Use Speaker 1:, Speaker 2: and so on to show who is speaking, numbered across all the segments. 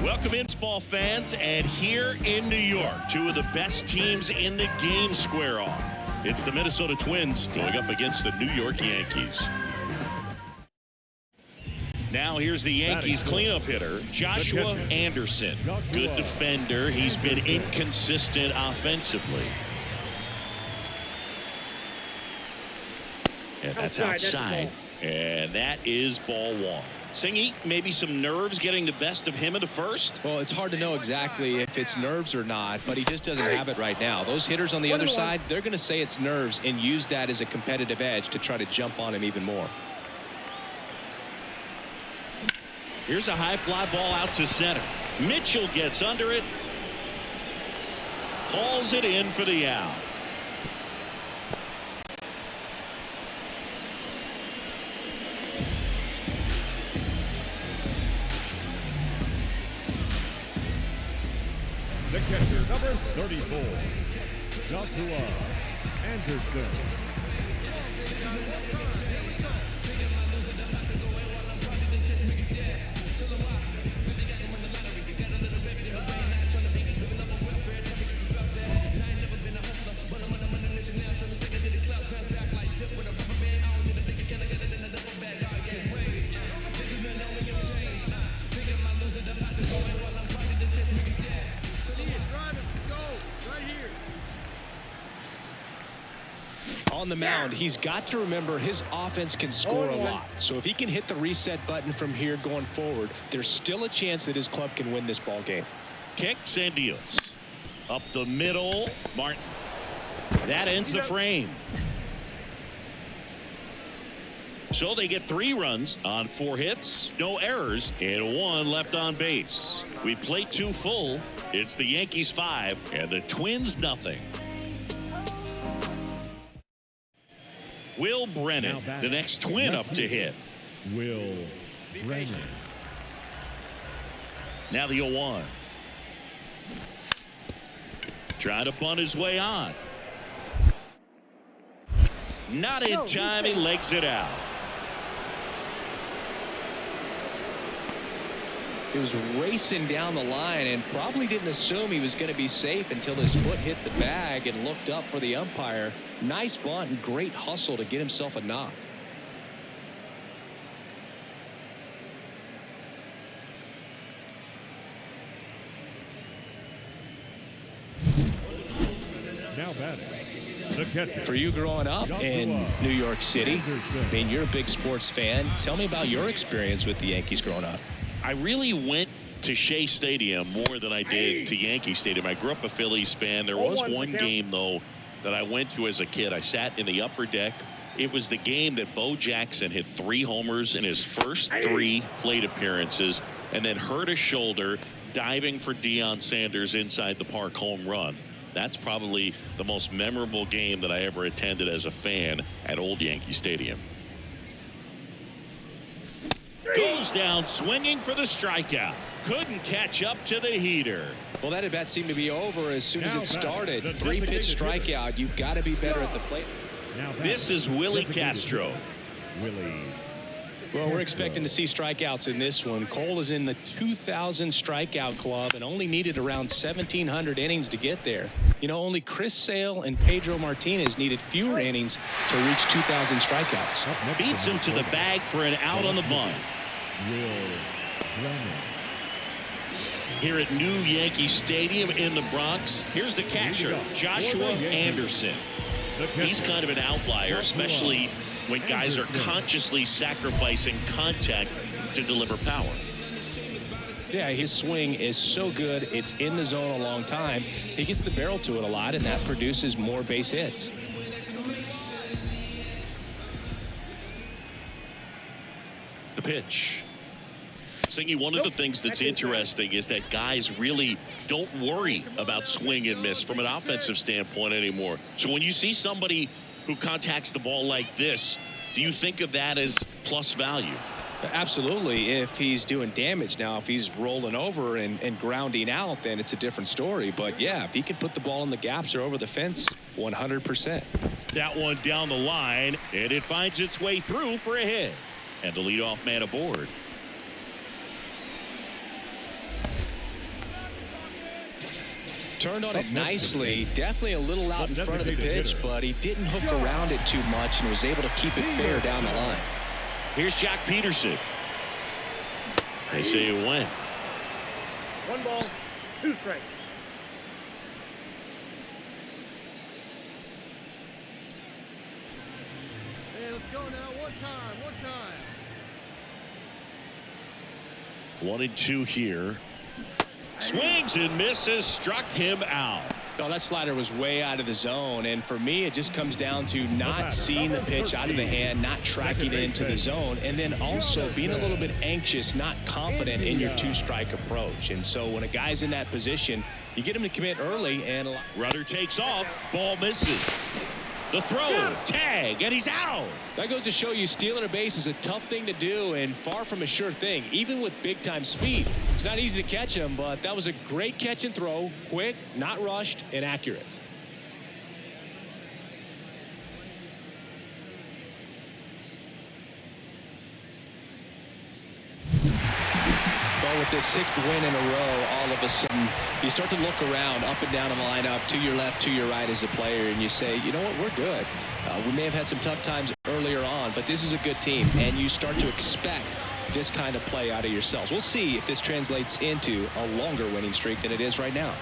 Speaker 1: Welcome in, baseball fans, and here in New York, two of the best teams in the game square off. It's the Minnesota Twins going up against the New York Yankees. Now here's the Yankees cleanup hitter, Joshua Anderson. Good defender. He's been inconsistent offensively. And that's outside. And that is ball one. Singy, maybe some nerves getting the best of him in the first?
Speaker 2: Well, it's hard to know exactly if it's nerves or not, but he just doesn't have it right now. Those hitters on the other side, they're going to say it's nerves and use that as a competitive edge to try to jump on him even more.
Speaker 1: Here's a high fly ball out to center. Mitchell gets under it. Hauls it in for the out.
Speaker 3: The catcher, number 34, Joshua Anderson.
Speaker 2: On the mound, he's got to remember his offense can score a lot. So if he can hit the reset button from here going forward, there's still a chance that his club can win this ball game.
Speaker 1: Kicks and deals. Up the middle. Martin. That ends the frame. So they get 3 runs on 4 hits, no errors, and 1 left on base. We play 2 full. It's the Yankees 5 and the Twins nothing. Will Brennan, the next Twin up to hit.
Speaker 3: Will Brennan.
Speaker 1: Now the 0-1. Trying to bunt his way on. Not in time. He legs it out.
Speaker 2: He was racing down the line and probably didn't assume he was going to be safe until his foot hit the bag and looked up for the umpire. Nice bunt and great hustle to get himself a knock.
Speaker 3: Now batting, the catcher.
Speaker 2: For you growing up in New York City, I mean, you're a big sports fan. Tell me about your experience with the Yankees growing up.
Speaker 1: I really went to Shea Stadium more than I did to Yankee Stadium. I grew up a Phillies fan. There was one game, though, that I went to as a kid. I sat in the upper deck. It was the game that Bo Jackson hit 3 homers in his first 3 plate appearances and then hurt a shoulder diving for Deion Sanders' inside the park home run. That's probably the most memorable game that I ever attended as a fan at Old Yankee Stadium. Goes down swinging for the strikeout. Couldn't catch up to the heater.
Speaker 2: Well, that at bat seemed to be over as soon as it started. 3-pitch strikeout. You've got to be better at the plate.
Speaker 1: This is Willie Castro.
Speaker 3: Willie.
Speaker 2: Well, we're expecting to see strikeouts in this one. Cole is in the 2,000 strikeout club and only needed around 1,700 innings to get there. You know, only Chris Sale and Pedro Martinez needed fewer innings to reach 2,000 strikeouts.
Speaker 1: Beats him to the bag for an out on the bunt.
Speaker 3: Will Brennan.
Speaker 1: Here at New Yankee Stadium in the Bronx, here's the catcher, Joshua Anderson. He's kind of an outlier, especially when guys are consciously sacrificing contact to deliver power.
Speaker 2: Yeah, his swing is so good. It's in the zone a long time. He gets the barrel to it a lot, and that produces more base hits.
Speaker 1: The pitch. Singy, one of the things that's interesting is that guys really don't worry about swing and miss from an offensive standpoint anymore. So when you see somebody who contacts the ball like this, do you think of that as plus value?
Speaker 2: Absolutely, if he's doing damage. Now, if he's rolling over and grounding out, then it's a different story. But, yeah, if he can put the ball in the gaps or over the fence, 100%.
Speaker 1: That one down the line, and it finds its way through for a hit. And the leadoff man aboard.
Speaker 2: Turned on it nicely. Definitely a little out in front of the pitch, but he didn't hook around it too much and was able to keep it fair down the line.
Speaker 1: Here's Jock Peterson. They say it went.
Speaker 4: 1 ball, 2 strikes.
Speaker 5: Hey, let's go now. One time.
Speaker 1: 1-2 here. Swings and misses, struck him out.
Speaker 2: No, that slider was way out of the zone, and for me it just comes down to not seeing the pitch out of the hand, not tracking it into the zone, and then also being a little bit anxious, not confident in your 2-strike approach. And so when a guy's in that position, you get him to commit early, and
Speaker 1: Runner takes off, ball misses. The throw, tag, and he's out.
Speaker 2: That goes to show you stealing a base is a tough thing to do and far from a sure thing, even with big-time speed. It's not easy to catch him, but that was a great catch and throw, quick, not rushed, and accurate. Well, with this 6th win in a row, all of a sudden, you start to look around up and down the lineup, to your left, to your right as a player, and you say, you know what, we're good. We may have had some tough times earlier on, but this is a good team, and you start to expect this kind of play out of yourselves. We'll see if this translates into a longer winning streak than it is right now.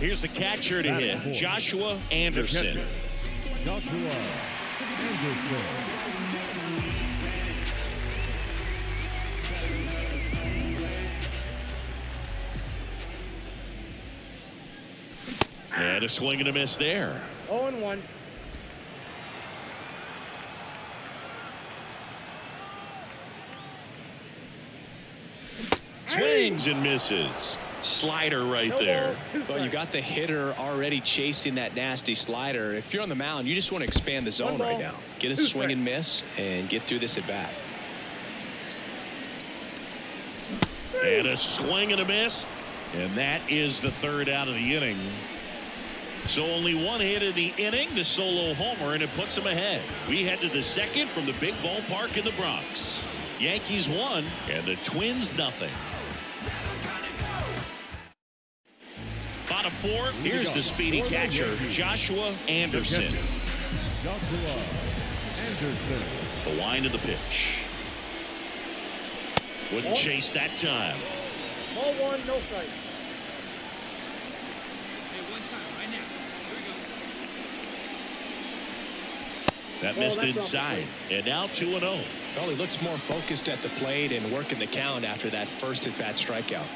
Speaker 1: Here's the catcher to hit, Joshua Anderson.
Speaker 3: Joshua Anderson.
Speaker 1: And a swing and a miss there.
Speaker 4: 0-1.
Speaker 1: Swings and misses. Slider right there.
Speaker 2: Well, you got the hitter already chasing that nasty slider. If you're on the mound, you just want to expand the zone right now. Get a swing and miss and get through this at bat.
Speaker 1: And a swing and a miss. And that is the 3rd out of the inning. So only 1 hit in the inning, the solo homer, and it puts them ahead. We head to the 2nd from the big ballpark in the Bronx. Yankees 1 and the Twins nothing. Bottom 4, here's the speedy catcher, Joshua Anderson.
Speaker 3: Joshua Anderson.
Speaker 1: The wind of the pitch. Wouldn't chase that time.
Speaker 4: Ball 1, no strike.
Speaker 5: Hey, 1 time, right now. Here we go.
Speaker 1: That missed inside. And now 2-0.
Speaker 2: Well, he looks more focused at the plate and working the count after that first at-bat strikeout.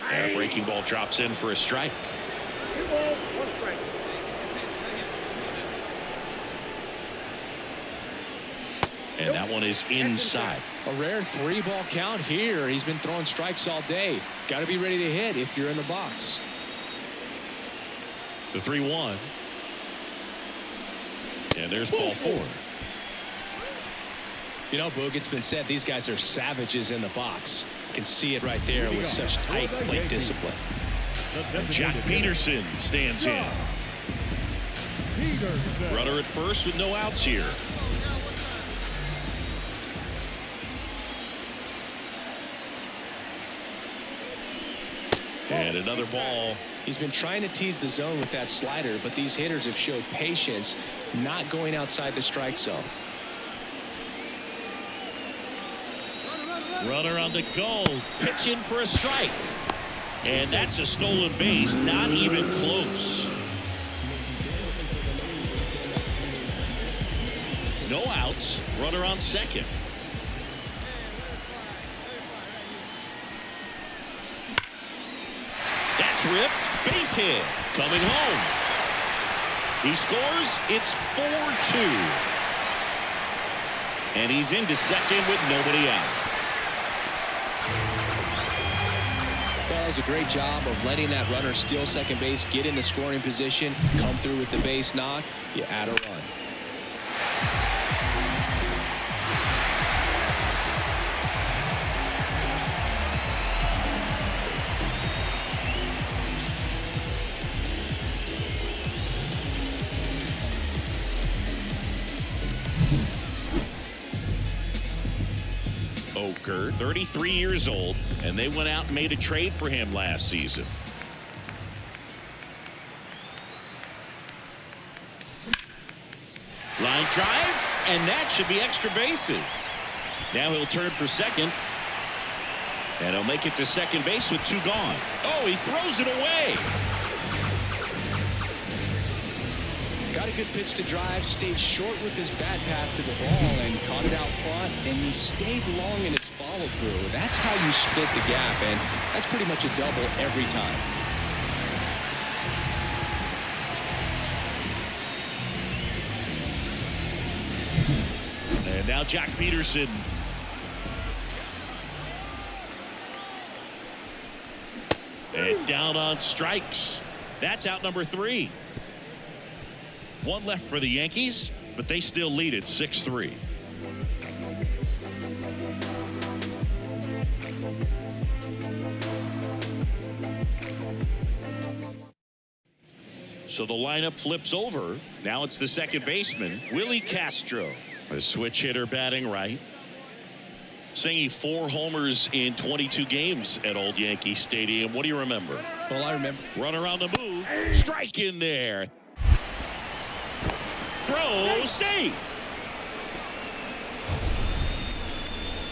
Speaker 1: And a breaking ball drops in for a strike.
Speaker 4: 2 balls, 1 strike.
Speaker 1: And that one is inside.
Speaker 2: A rare 3-ball count here. He's been throwing strikes all day. Got to be ready to hit if you're in the box.
Speaker 1: The 3-1. And there's ball 4.
Speaker 2: You know, Boog, it's been said these guys are savages in the box. You can see it right there with such tight plate discipline.
Speaker 1: Jock Peterson stands in.
Speaker 3: Peterson.
Speaker 1: Runner at first with no outs here. And another ball.
Speaker 2: He's been trying to tease the zone with that slider, but these hitters have showed patience, not going outside the strike zone.
Speaker 1: Runner on the go, pitching for a strike. And that's a stolen base, not even close. No outs, runner on second. That's ripped, base hit, coming home. He scores, it's 4-2. And he's into second with nobody out.
Speaker 2: Well, that was a great job of letting that runner steal second base, get into scoring position, come through with the base knock. You add a run.
Speaker 1: Joker, 33 years old, and they went out and made a trade for him last season. Line drive, and that should be extra bases. Now he'll turn for second, and he'll make it to second base with 2 gone. Oh, he throws it away.
Speaker 2: Got a good pitch to drive, stayed short with his bat path to the ball and caught it out front, and he stayed long in his follow through. That's how you split the gap, and that's pretty much a double every time.
Speaker 1: And now Jack Peterson. And down on strikes. That's out number 3. 1 left for the Yankees, but they still lead it 6-3. So the lineup flips over. Now it's the second baseman, Willie Castro. A switch hitter batting right. Singing 4 homers in 22 games at Old Yankee Stadium. What do you remember?
Speaker 2: Well, I remember.
Speaker 1: Run around the move. Strike in there. Throw, safe.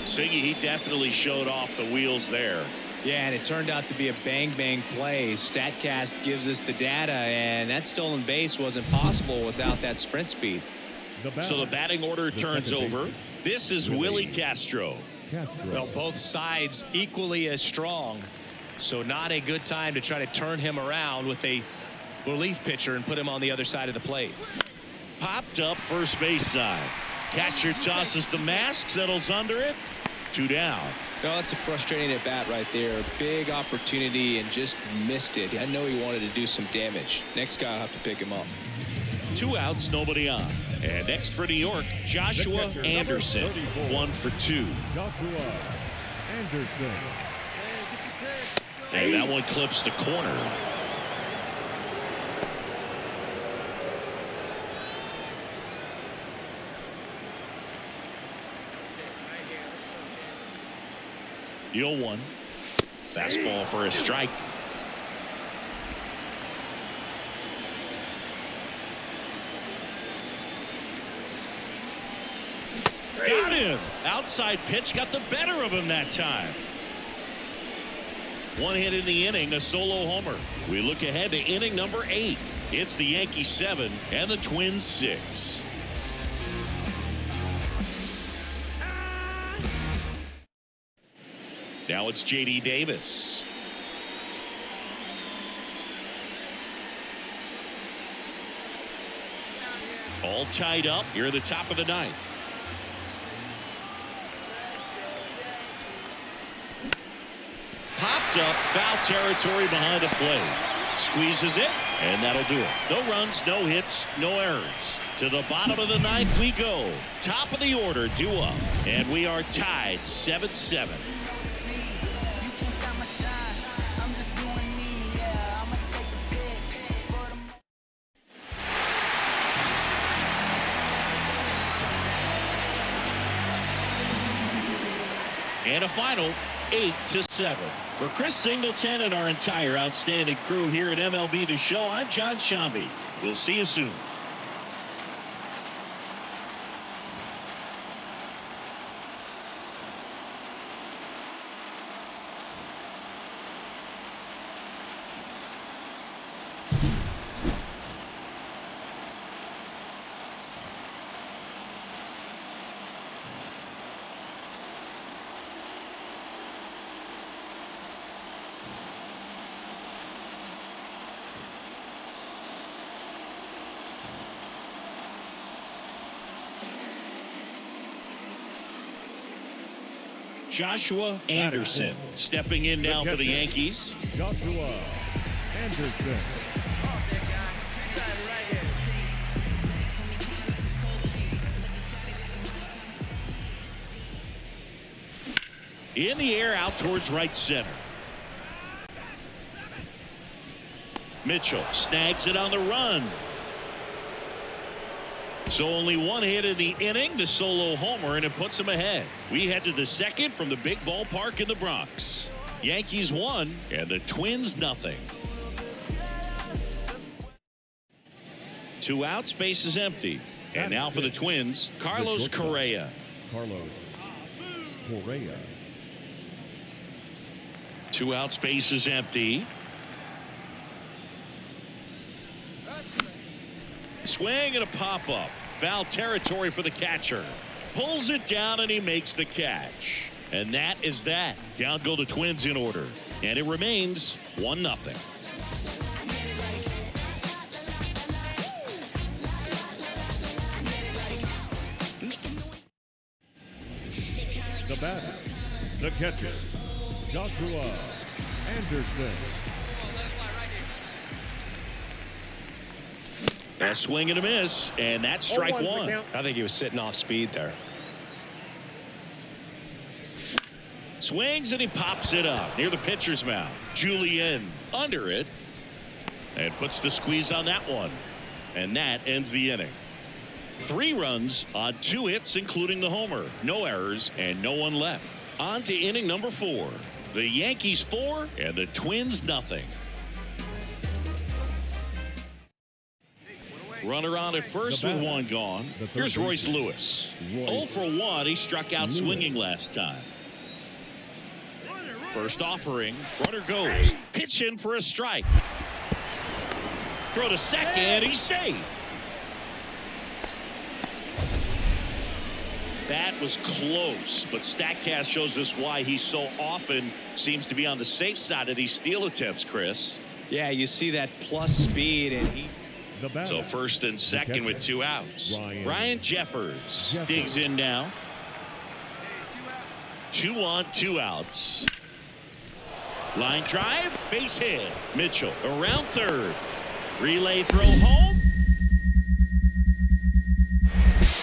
Speaker 1: Singy, he definitely showed off the wheels there.
Speaker 2: Yeah, and it turned out to be a bang-bang play. StatCast gives us the data, and that stolen base wasn't possible without that sprint speed.
Speaker 1: So the batting order turns over. This is Willie Castro.
Speaker 2: Well, both sides equally as strong, so not a good time to try to turn him around with a relief pitcher and put him on the other side of the plate.
Speaker 1: Popped up first base side. Catcher tosses the mask, settles under it. 2 down.
Speaker 2: No, that's a frustrating at bat right there. Big opportunity and just missed it. I know he wanted to do some damage. Next guy will have to pick him up.
Speaker 1: 2 outs, nobody on. And next for New York, Joshua Anderson. 1 for 2.
Speaker 3: Joshua Anderson.
Speaker 1: And that one clips the corner. The 0-1. Fastball for a strike. Got him. Outside pitch got the better of him that time. 1 hit in the inning, a solo homer. We look ahead to inning number 8. It's the Yankees 7 and the Twins 6. Now it's J.D. Davis. All tied up here at the top of the 9th. Popped up, foul territory behind the plate. Squeezes it, and that'll do it. No runs, no hits, no errors. To the bottom of the 9th we go. Top of the order, due up. And we are tied 7-7. And a final 8-7. For Chris Singleton and our entire outstanding crew here at MLB The Show, I'm John Shambi. We'll see you soon. Joshua Anderson stepping in now for the Yankees.
Speaker 3: Joshua Anderson.
Speaker 1: In the air, out towards right center. Mitchell snags it on the run. So only one hit in the inning, the solo homer, and it puts them ahead. We head to the second from the big ballpark in the Bronx. Yankees 1 and the Twins nothing. 2 outs, base is empty. And now for the Twins, Carlos Correa.
Speaker 3: Carlos Correa.
Speaker 1: 2 outs, base is empty. Swing and a pop-up. Foul territory for the catcher. Pulls it down and he makes the catch. And that is that. Down go the Twins in order. And it remains 1-0.
Speaker 3: The batter, the catcher, Joshua Anderson.
Speaker 1: A swing and a miss, and that's strike 1.
Speaker 2: I think he was sitting off speed there.
Speaker 1: Swings and he pops it up near the pitcher's mound. Julian under it and puts the squeeze on that one. And that ends the inning. 3 runs on 2 hits, including the homer. No errors and no one left. On to inning number 4. The Yankees 4 and the Twins nothing. Runner on at first with 1 gone. Here's Royce Lewis. 0 for 1. He struck out swinging last time. First offering. Runner goes. Pitch in for a strike. Throw to second. He's safe. That was close, but StatCast shows us why he so often seems to be on the safe side of these steal attempts, Chris.
Speaker 2: Yeah, you see that plus speed, and he.
Speaker 1: So first and second with 2 outs. Ryan Jeffers digs in now. 2 on, 2 outs. Line drive, base hit. Mitchell around third. Relay throw home.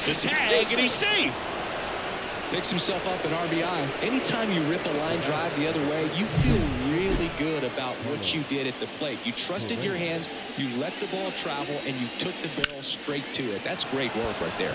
Speaker 1: The tag, and he's safe.
Speaker 2: Picks himself up an RBI. Anytime you rip a line drive the other way, you feel really good about what you did at the plate. You trusted your hands, you let the ball travel, and you took the barrel straight to it. That's great work right there.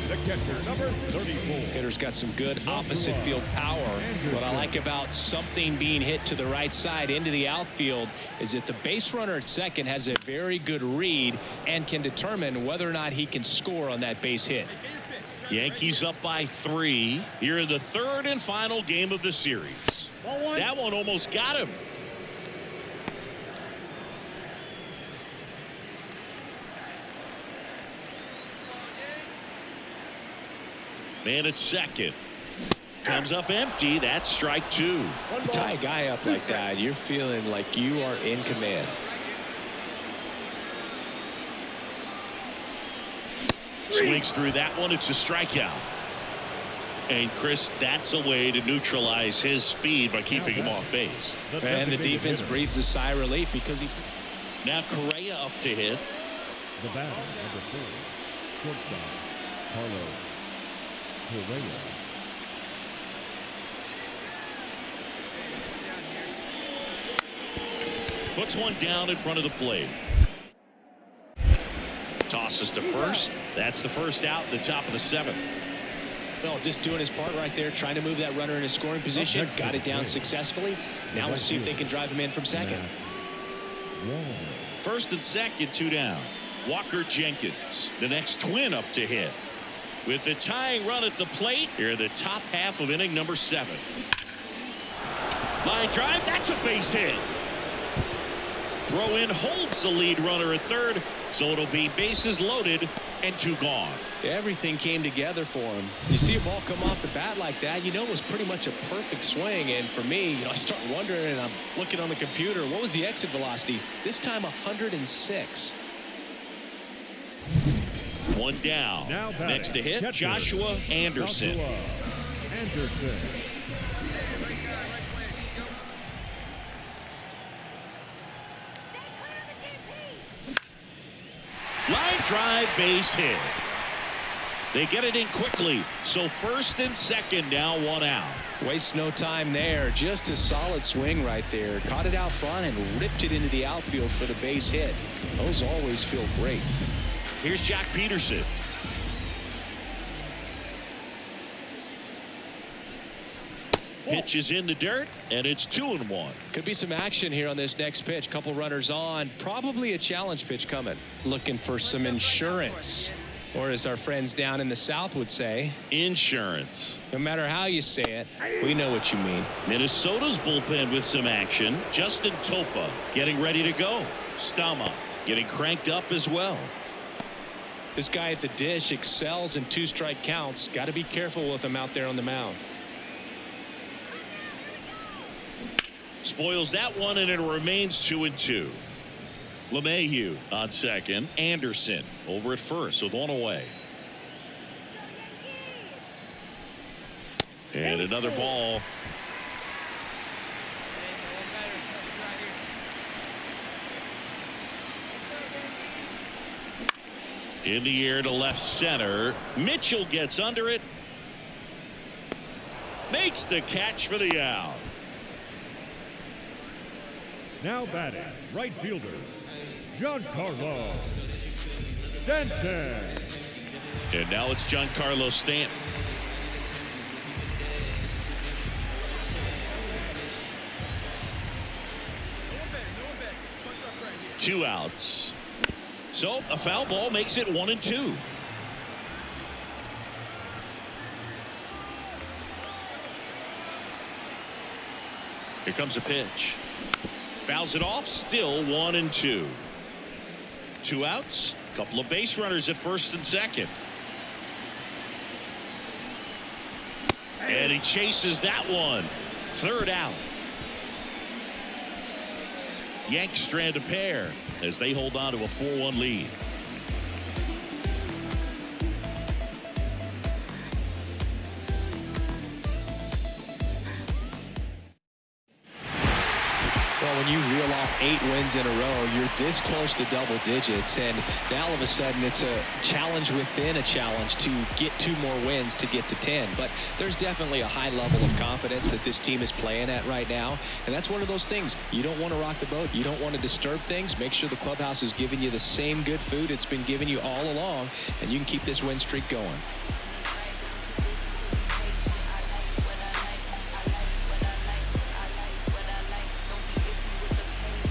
Speaker 3: The catcher, number 34.
Speaker 2: Hitter's got some good opposite field power. What I like about something being hit to the right side into the outfield is that the base runner at second has a very good read and can determine whether or not he can score on that base hit.
Speaker 1: Yankees up by 3 here in the 3rd and final game of the series. That one almost got him. Man at second. Comes up empty. That's strike 2.
Speaker 2: You tie a guy up like that, you're feeling like you are in command.
Speaker 1: Swings through that one. It's a strikeout. And Chris, that's a way to neutralize his speed by keeping him off base.
Speaker 2: And the defense breathes a sigh of relief because he.
Speaker 1: Now Correa up to hit.
Speaker 3: The batter, number 4, shortstop, Carlos Correa.
Speaker 1: Puts one down in front of the plate. Tosses to first. That's the first out in the top of the 7th.
Speaker 2: Well, just doing his part right there, trying to move that runner in a scoring position. Got it down successfully. Now we'll see if they can drive him in from second.
Speaker 1: First and second, 2 down. Walker Jenkins, the next Twin up to hit. With the tying run at the plate, here the top half of inning number 7. Line drive, that's a base hit. Throw in holds the lead runner at third, so it'll be bases loaded and 2 gone.
Speaker 2: Everything came together for him. You see a ball come off the bat like that, you know it was pretty much a perfect swing. And for me, I start wondering, and I'm looking on the computer, what was the exit velocity? This time 106.
Speaker 1: One down. Next to hit, Joshua Anderson. Line drive, base hit. They get it in quickly. So first and second, now one out.
Speaker 2: Waste no time there. Just a solid swing right there. Caught it out front and ripped it into the outfield for the base hit. Those always feel great.
Speaker 1: Here's Jack Peterson. Pitch is in the dirt, and it's 2-1.
Speaker 2: Could be some action here on this next pitch. Couple runners on. Probably a challenge pitch coming. Looking for some insurance. Or as our friends down in the South would say,
Speaker 1: insurance.
Speaker 2: No matter how you say it, we know what you mean.
Speaker 1: Minnesota's bullpen with some action. Justin Topa getting ready to go. Stamont getting cranked up as well.
Speaker 2: This guy at the dish excels in 2-strike counts. Got to be careful with him out there on the mound.
Speaker 1: Spoils that one, and it remains 2-2. LeMahieu on second. Anderson over at first with one away. And another ball. In the air to left center. Mitchell gets under it. Makes the catch for the out.
Speaker 3: Now batting, right fielder, Giancarlo Stanton.
Speaker 1: And now it's Giancarlo Stanton. Two outs. So a foul ball makes it 1-2. Here comes a pitch. Fouls it off. Still 1-2. Two outs. Couple of base runners at first and second. And he chases that one. Third out. Yanks strand a pair as they hold on to a 4-1 lead.
Speaker 2: Well, when you reel off 8 wins in a row, you're this close to double digits, and now all of a sudden it's a challenge within a challenge to get 2 more wins to get to 10. But there's definitely a high level of confidence that this team is playing at right now, and that's one of those things. You don't want to rock the boat. You don't want to disturb things. Make sure the clubhouse is giving you the same good food it's been giving you all along, and you can keep this win streak going.